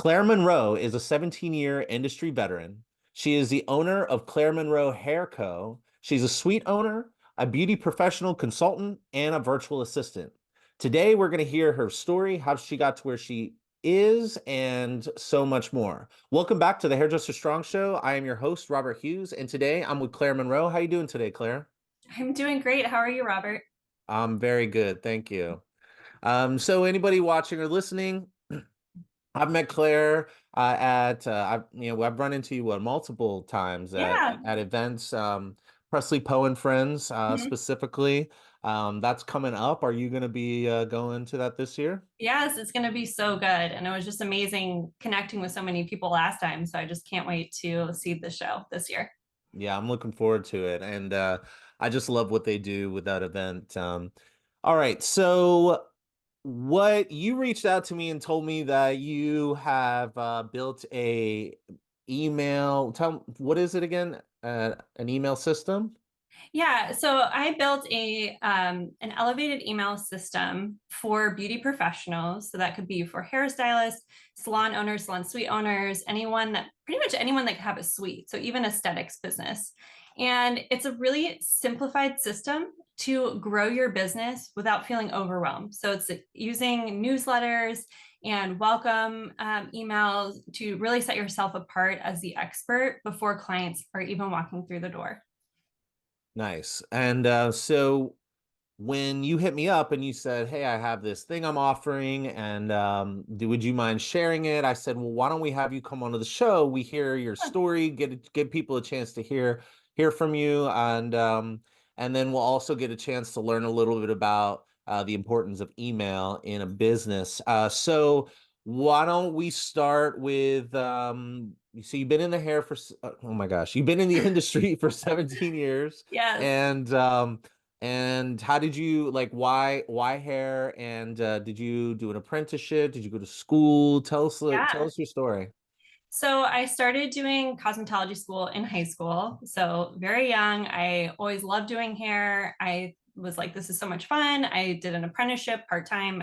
Claire Monroe is a 17-year industry veteran. She is the owner of Claire Monroe Hair Co. She's a suite owner, a beauty professional consultant, and a virtual assistant. Today, we're going to hear her story, how she got to where she is, and so much more. Welcome back to the Hairdresser Strong Show. I am your host, Robert Hughes, and today I'm with Claire Monroe. How you doing today, Claire? I'm doing great. How are you, Robert? I'm very good, thank you. So anybody watching or listening, I've met Claire I've run into you multiple times Yeah. at events, Presley Poe and Friends Mhm. specifically. That's coming up. Are you going to be going to that this year? Yes, it's going to be so good. And it was just amazing connecting with so many people last time. So I just can't wait to see the show this year. Yeah, I'm looking forward to it, and I just love what they do with that event. All right, so what you reached out to me and told me that you have built a email. What is it again? An email system? Yeah, so I built a an elevated email system for beauty professionals. So that could be for hairstylists, salon owners, salon suite owners, anyone that pretty much anyone that could have a suite. So even aesthetics business. And it's a really simplified system to grow your business without feeling overwhelmed. So it's using newsletters and welcome emails to really set yourself apart as the expert before clients are even walking through the door. Nice. And so when you hit me up and you said, "Hey, I have this thing I'm offering, and would you mind sharing it?" I said, "Well, why don't we have you come onto the show? We hear your story, give people a chance to hear from you, and then we'll also get a chance to learn a little bit about the importance of email in a business." So why don't we start with so you've been in the hair for oh my gosh, you've been in the industry for 17 years, Yes. and how did you like why hair? And did you do an apprenticeship? Did you go to school? Tell Yeah. us your story. So I started doing cosmetology school in high school. So very young. I always loved doing hair. I was like, this is so much fun. I did an apprenticeship part time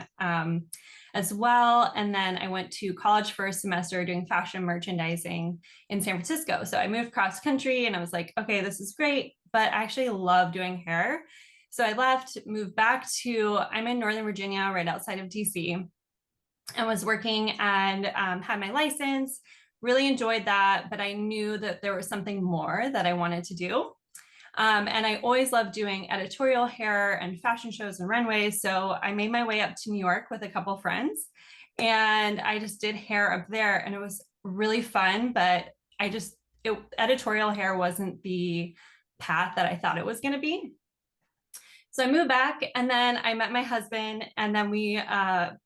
as well. And then I went to college for a semester doing fashion merchandising in San Francisco. So I moved cross country and I was like, okay, this is great. But I actually love doing hair. So I left, moved back to, I'm in Northern Virginia, right outside of DC, and was working and had my license. Really enjoyed that, but I knew that there was something more that I wanted to do. And I always loved doing editorial hair and fashion shows and runways. So I made my way up to New York with a couple of friends and I just did hair up there and it was really fun, but editorial hair wasn't the path that I thought it was going to be. So I moved back and then I met my husband and then we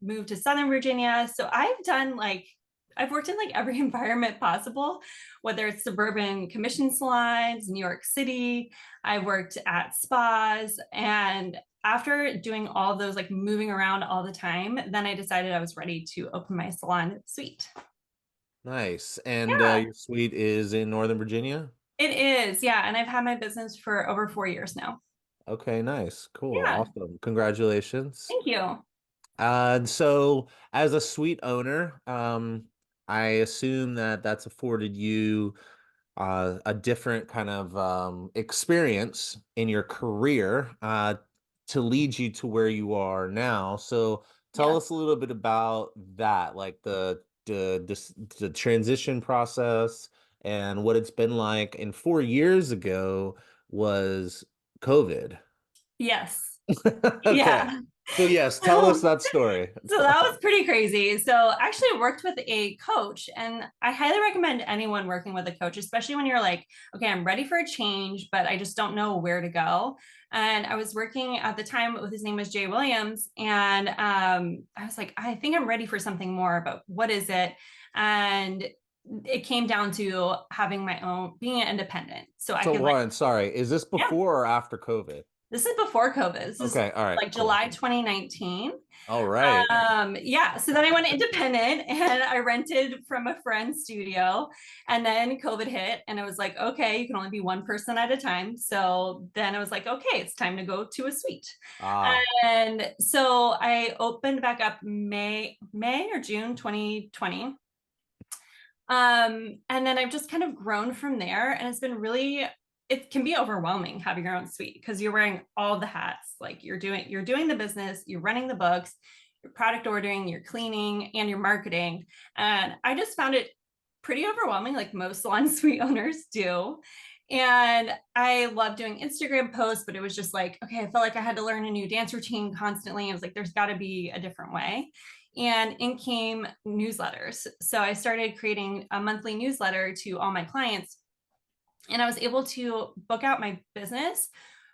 moved to Southern Virginia. So I've worked in like every environment possible, whether it's suburban commission salons, New York City. I worked at spas. And after doing all of those, like moving around all the time, then I decided I was ready to open my salon suite. Nice. And Yeah, your suite is in Northern Virginia? it is. Yeah. And I've had my business for over 4 years now. Okay, nice. Cool. Yeah. Awesome. Congratulations. Thank you. So as a suite owner, I assume that that's afforded you a different kind of experience in your career to lead you to where you are now. So tell Yes. us a little bit about that, like the transition process and what it's been like. And 4 years ago was COVID. Yes. Okay. Yeah. So yes, tell us So, that story. so that was pretty crazy. So actually I worked with a coach and I highly recommend anyone working with a coach, especially when you're like, okay, I'm ready for a change, but I just don't know where to go. And I was working at the time with his name was Jay Williams. And I was like, I think I'm ready for something more, but what is it? And it came down to having my own, being an independent. So I So could like, Lauren, sorry, is this yeah, before or after COVID? this is before COVID. This is Okay, all right, like cool. July 2019. All right. Yeah. So then I went independent and I rented from a friend's studio. And then COVID hit, and I was like, okay, you can only be one person at a time. So then I was like, okay, it's time to go to a suite. Ah, And so I opened back up May or June 2020. And then I've just kind of grown from there. And it's been really, it can be overwhelming having your own suite because you're wearing all the hats. Like you're doing the business, you're running the books, your product ordering, you're cleaning, and your marketing. And I just found it pretty overwhelming, like most salon suite owners do. And I love doing Instagram posts, but it was just like, okay, I felt like I had to learn a new dance routine constantly. I was like, there's got to be a different way. And in came newsletters. So I started creating a monthly newsletter to all my clients, and I was able to book out my business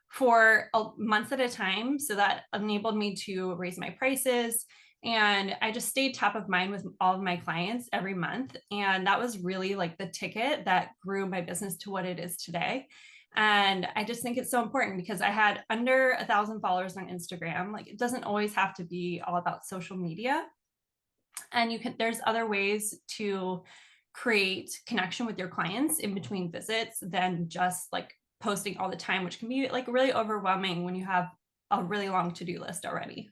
for months at a time. So that enabled me to raise my prices. And I just stayed top of mind with all of my clients every month. And that was really like the ticket that grew my business to what it is today. And I just think it's so important because I had under 1,000 followers on Instagram. Like it doesn't always have to be all about social media. And there's other ways to create connection with your clients in between visits than just like posting all the time, which can be like really overwhelming when you have a really long to-do list already.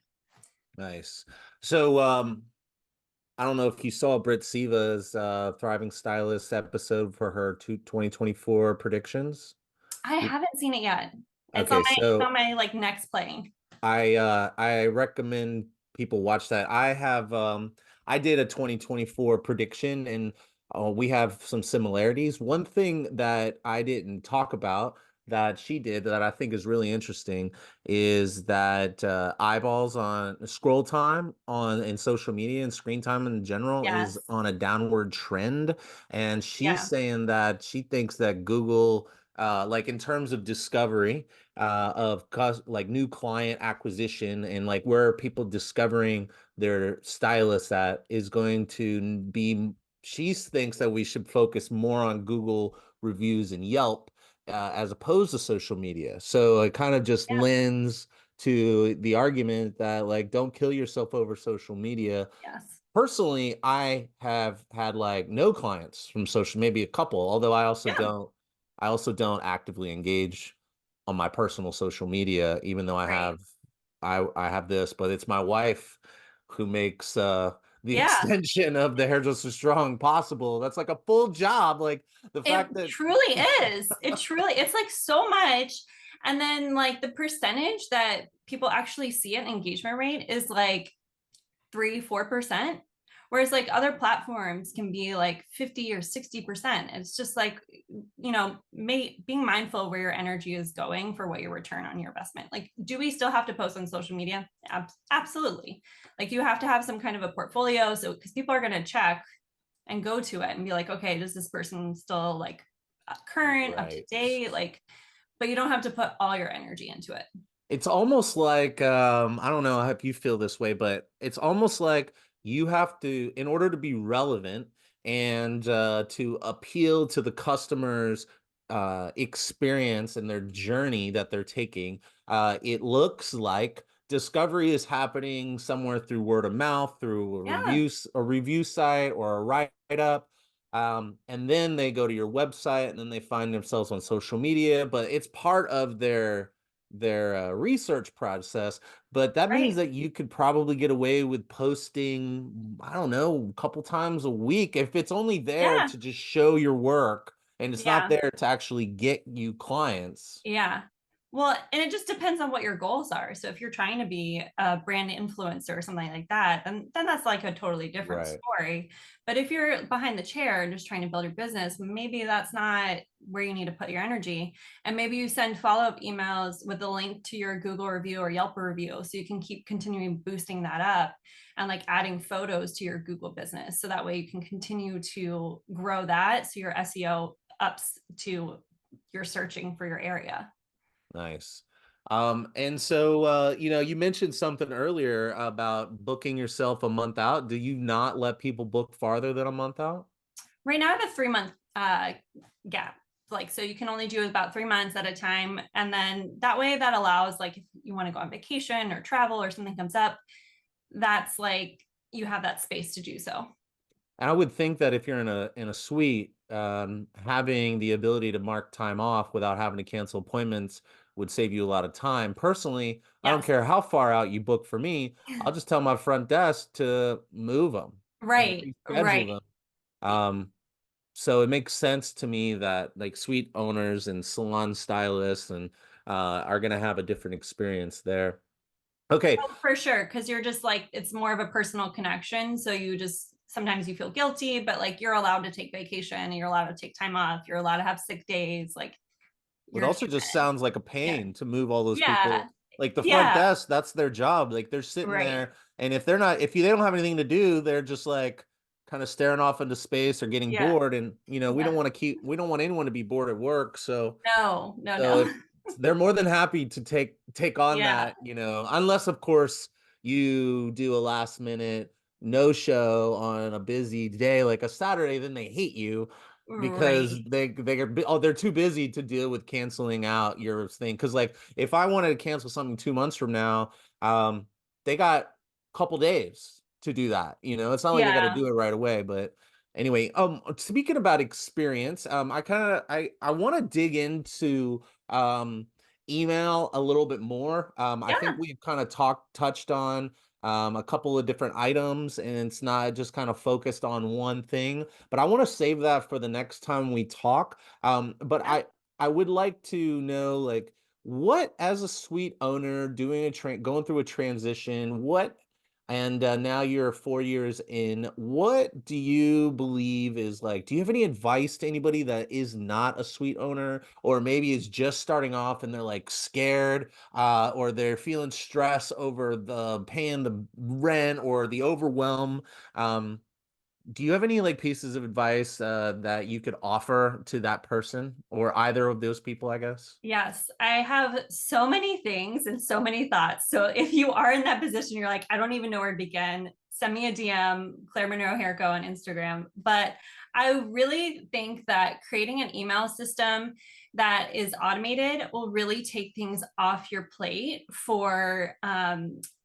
Nice. So, I don't know if you saw Britt Siva's Thriving Stylist episode for her 2024 predictions. I haven't seen it yet. It's on Okay, my so like next playing. I recommend people watch that. I did a 2024 prediction, and we have some similarities. One thing that I didn't talk about that she did that I think is really interesting is that eyeballs on scroll time on in social media and screen time in general is Yes. on a downward trend. And she's Yeah. saying that she thinks that Google, like in terms of discovery, like new client acquisition and like where are people discovering their stylists at is going to be, she thinks that we should focus more on Google reviews and Yelp as opposed to social media. So it kind of just Yeah. lends to the argument that like don't kill yourself over social media. Yes. Personally, I have had like no clients from social, maybe a couple, although Yeah. I also don't actively engage on my personal social media, even though Right. I have this, but it's my wife who makes the Yeah. extension of the Hairdresser Strong possible. That's like a full job. Like the It fact that truly is. It truly, it's like so much. And then like the percentage that people actually see an engagement rate is like 3, 4%. Whereas like other platforms can be like 50 or 60%. It's just like, being mindful where your energy is going for what your return on your investment. Like, do we still have to post on social media? Absolutely. Like you have to have some kind of a portfolio. So, because people are going to check and go to it and be like, okay, does this person still like current, up to right. date? Like, but you don't have to put all your energy into it. It's almost like I don't know if you feel this way, but it's almost like you have to, in order to be relevant and to appeal to the customer's experience and their journey that they're taking, it looks like discovery is happening somewhere through word of mouth, through Yeah. a review site or a write up. And then they go to your website and then they find themselves on social media, but it's part of their research process. But that means Right. that you could probably get away with posting, I don't know, a couple times a week if it's only there Yeah. to just show your work and it's not Yeah. there to actually get you clients. Yeah. Well, and it just depends on what your goals are. So if you're trying to be a brand influencer or something like that, then that's like a totally different Right. story. But if you're behind the chair and just trying to build your business, maybe that's not where you need to put your energy. And maybe you send follow-up emails with a link to your Google review or Yelp review so you can keep continuing boosting that up and like adding photos to your Google business. So that way you can continue to grow that so your SEO ups to you're searching for your area. Nice. And so you mentioned something earlier about booking yourself a month out. Do you not let people book farther than a month out? Right now, I have a 3 month gap. Like, so you can only do about 3 months at a time. And then that way, that allows, like, if you want to go on vacation or travel or something comes up, that's like you have that space to do so. And I would think that if you're in a suite, having the ability to mark time off without having to cancel appointments would save you a lot of time. Personally, I don't Yes. care how far out you book for me. I'll just tell my front desk to move them and Right. reschedule Right. them. So it makes sense to me that like suite owners and salon stylists and are going to have a different experience there. Okay. Oh, for sure, because you're just like it's more of a personal connection. So you just sometimes you feel guilty, but like you're allowed to take vacation, you're allowed to take time off, you're allowed to have sick days. Like It you're also just human. sounds like a Yeah. pain to move all those Yeah. people. Like the front Yeah. desk, that's their job. Like they're sitting Right. there, and if they're not, if they don't have anything to do, they're just like kind of staring off into space or getting Yeah. bored. And we don't Yeah. want to we don't want anyone to be bored at work. So No, no, so no. if they're more than happy to take on Yeah. that, unless of course you do a last minute no show on a busy day like a Saturday, then they hate you because Right. they're too busy to deal with canceling out your thing. Because like if I wanted to cancel something 2 months from now, they got a couple days to do that. It's not like they got to Yeah. do it right away, but anyway, speaking about experience, I want to dig into um email a little bit more. I think Yeah. we've kind of touched on a couple of different items, and it's not just kind of focused on one thing, but I want to save that for the next time we talk. But Yeah. I would like to know, like, what, as a suite owner doing going through a transition, what, and now you're 4 years in. What do you believe is like? Do you have any advice to anybody that is not a suite owner, or maybe is just starting off and they're like scared, or they're feeling stress over the paying the rent or the overwhelm? Do you have any like pieces of advice that you could offer to that person or either of those people, I guess? Yes, I have so many things and so many thoughts. So if you are in that position, you're like, I don't even know where to begin, send me a DM, Claire Monroe Hair Co on Instagram. But I really think that creating an email system that is automated will really take things off your plate for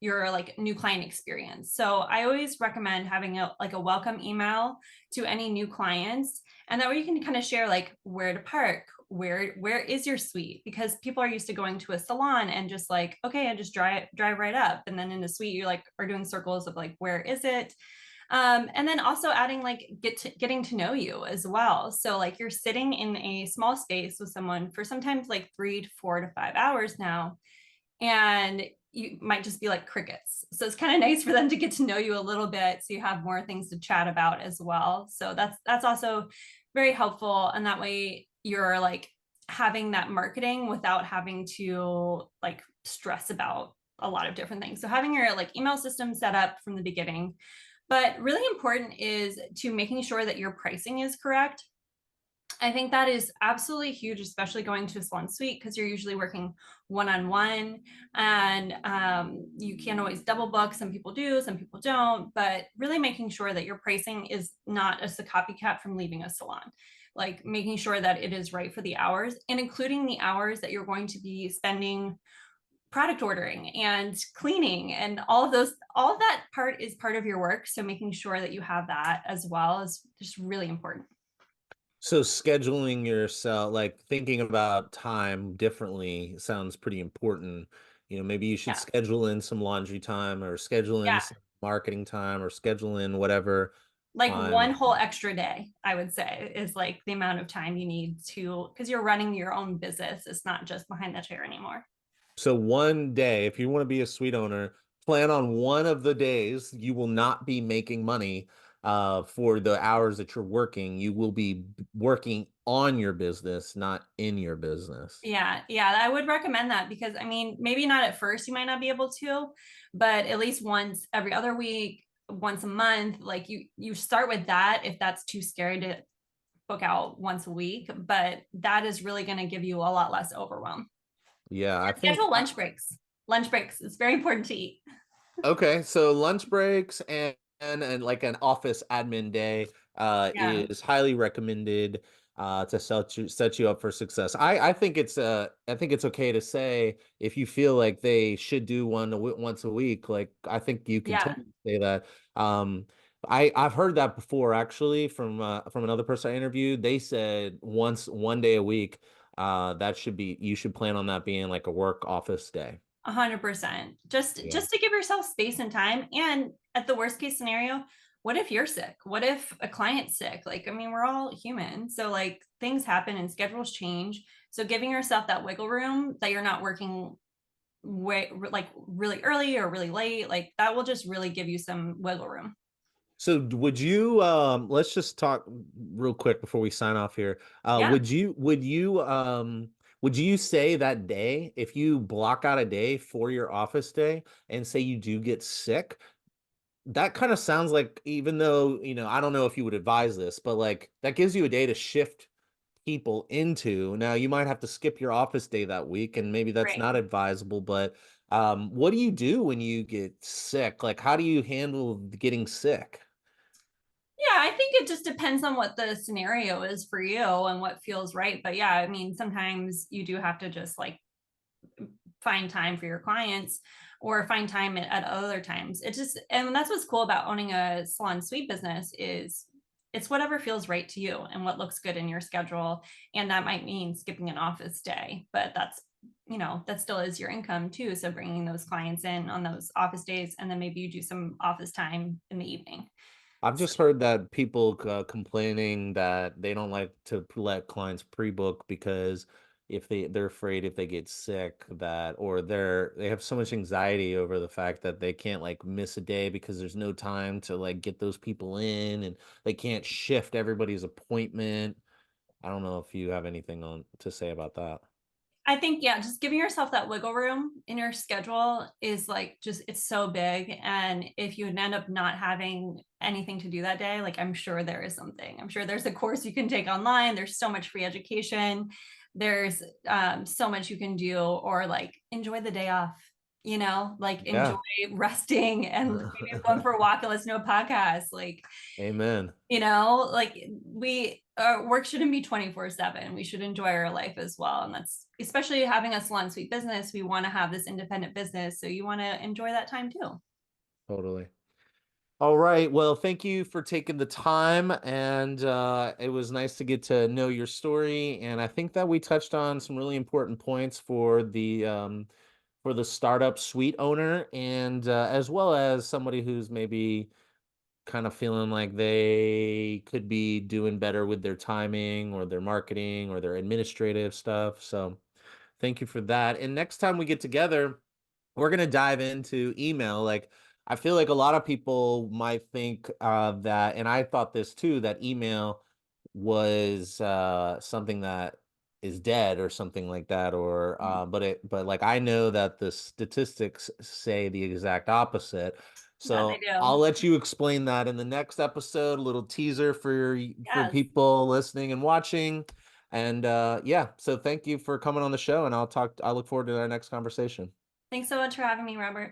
your like new client experience. So I always recommend having a welcome email to any new clients, and that way you can kind of share like where to park, where is your suite, because people are used to going to a salon and just like, okay, I just drive right up, and then in the suite you like are doing circles of like where is it. And then also adding like getting to know you as well. So like you're sitting in a small space with someone for sometimes like 3 to 4 to 5 hours now, and you might just be like crickets. So it's kind of nice for them to get to know you a little bit, so you have more things to chat about as well. So that's also very helpful, and that way you're like having that marketing without having to like stress about a lot of different things. So having your like email system set up from the beginning, but really important is to making sure that your pricing is correct. I think that is absolutely huge, especially going to a salon suite, because you're usually working one on one, and you can't always double book. Some people do, some people don't, but really making sure that your pricing is not as a copycat from leaving a salon. Like making sure that it is right for the hours, and including the hours that you're going to be spending product ordering and cleaning and all of those, all of that part is part of your work. So making sure that you have that as well is just really important. So scheduling yourself, like thinking about time differently sounds pretty important. Maybe you should Yeah. schedule in some laundry time or schedule in Yeah. some marketing time or schedule in whatever Like time. one whole extra day, I would say, is like the amount of time you need to, because you're running your own business. It's not just behind the chair anymore. So one day, if you want to be a suite owner, plan on one of the days you will not be making money for the hours that you're working. You will be working on your business, not in your business. Yeah, yeah, I would recommend that, because I mean, maybe not at first, you might not be able to, but at least once every other week, once a month, like you start with that if that's too scary to book out once a week, but that is really going to give you a lot less overwhelm. Yeah, I And think schedule lunch breaks. Lunch breaks. It's very important to eat. okay, so lunch breaks and like an office admin day Yeah, is highly recommended to set you up for success. I think it's okay to say if you feel like they should do once a week, like I think you can yeah, totally say that. Um I've heard that before actually from another person I interviewed. They said one day a week that should be you should plan on that being like a work office day. 100%. Just Yeah. to give yourself space and time. And at the worst case scenario, what if you're sick? What if a client's sick? Like, I mean, we're all human. So like things happen and schedules change. So giving yourself that wiggle room that you're not working way like really early or really late, like that will just really give you some wiggle room. So would you let's just talk real quick before we sign off here. Yeah. Would you say that day, if you block out a day for your office day and say you do get sick, that kind of sounds like, even though, I don't know if you would advise this, but like that gives you a day to shift people into. Now you might have to skip your office day that week, and maybe that's Right. not advisable, but what do you do when you get sick? Like, how do you handle getting sick? Yeah, I think it just depends on what the scenario is for you and what feels right. But yeah, I mean, sometimes you do have to just like find time for your clients or find time at other times. It just, and that's what's cool about owning a salon suite business is it's whatever feels right to you and what looks good in your schedule. And that might mean skipping an office day, but that still is your income too. So bringing those clients in on those office days, and then maybe you do some office time in the evening. I've So just heard that people complaining that they don't like to let clients pre-book because if they're afraid if they get sick, that, or they have so much anxiety over the fact that they can't like miss a day because there's no time to like get those people in, and they can't shift everybody's appointment. I don't know if you have anything on to say about that. I think, yeah, just giving yourself that wiggle room in your schedule is like just, it's so big. And if you end up not having anything to do that day, like I'm sure there is something. I'm sure there's a course you can take online. There's so much free education. There's so much you can do, or like enjoy the day off, like enjoy Yeah. resting and maybe going for a walk and listen to a podcast. Like, Amen. like our work shouldn't be 24/7. We should enjoy our life as well. And that's especially having a salon suite business. We want to have this independent business. So you want to enjoy that time too. Totally. All right. Well, thank you for taking the time, and it was nice to get to know your story. And I think that we touched on some really important points for the startup suite owner, and as well as somebody who's maybe kind of feeling like they could be doing better with their timing or their marketing or their administrative stuff. So, thank you for that. And next time we get together, we're going to dive into email. Like, I feel like a lot of people might think that, and I thought this too, that email was something that is dead or something like that, or but like I know that the statistics say the exact opposite. Yeah, they So I'll do. let you explain that in the next episode. A little teaser for Yes. people listening and watching. And yeah, so thank you for coming on the show, and I look forward to our next conversation. Thanks so much for having me, Robert.